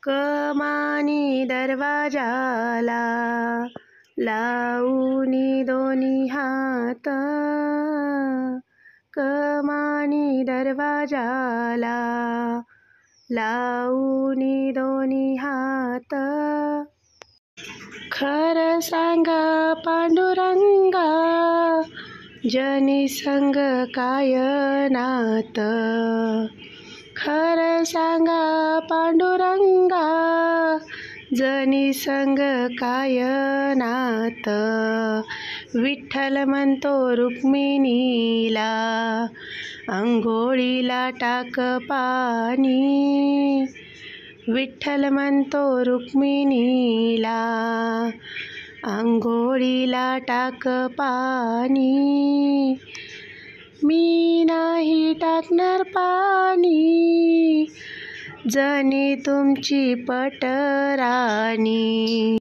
कमानी दरवाजाला लावूनी दोन्ही हात, कमानी दरवाजाला लावूनी दोन्ही हात. खरं सांगा पांडुरंगा, जनी संग काय नात. खरं सांगा पांडुरंगा, जनी संग काय नात. विठ्ठल म्हणतो रुक्मिणीला, अंघोळीला टाक पाणी. विठ्ठल म्हणतो रुक्मिणीला, अंघोळीला टाक पाणी. मी नाही टाकणार पाणी, जनी तुमची पटराणी.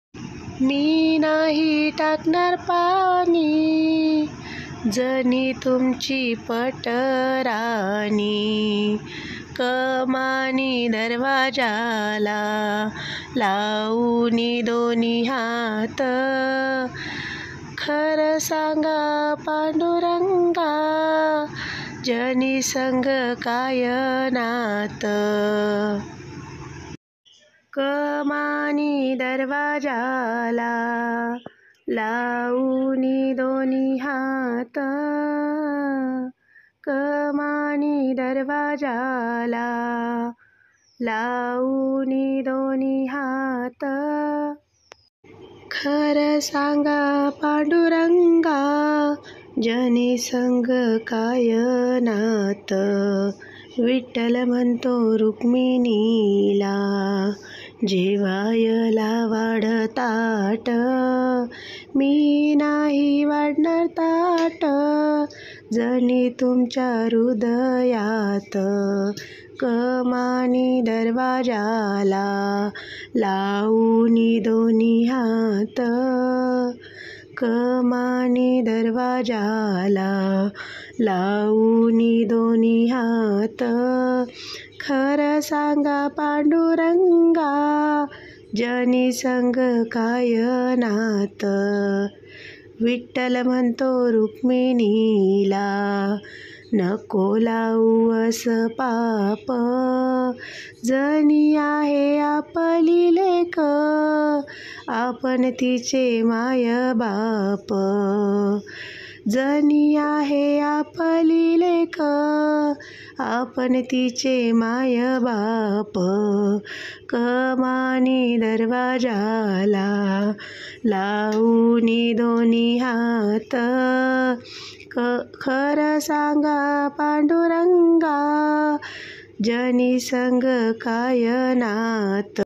मी नाही टाकणार पाणी, जनी तुमची पटराणी. कमानी दरवाजाला लावूनी दोन्ही हात, खरं सांगा पांडुरंगा, जनी संग काय नात. कमानी दरवाजाला लावूनी दोन्ही हात, कमानी दरवाजाला लावूनी दोन्ही हात. खरं सांगा पांडुरंगा, जनी संग काय नात. विठ्ठल म्हणतो रुक्मिणीला, जेवायला वाढ ताट. मी नाही वाढणार ताट, जनी तुमच्या हृदयात. कमानी दरवाजाला लावूनी दोन्ही हात, कमानी दरवाजाला लावूनी दोन्ही हात. खरं सांगा पांडुरंगा, जनी संग काय नात. विठ्ठल म्हणतो रुक्मिणीला, नको लावू असं पाप. जनी आहे आपली लेक, आपण तिचे माय बाप. जनी आहे आपली लेक, आपण तिचे माय बाप. कमानी दरवाजाला लावूनी दोन्ही हात, खरं सांगा पांडुरंगा, जनी संग काय नात.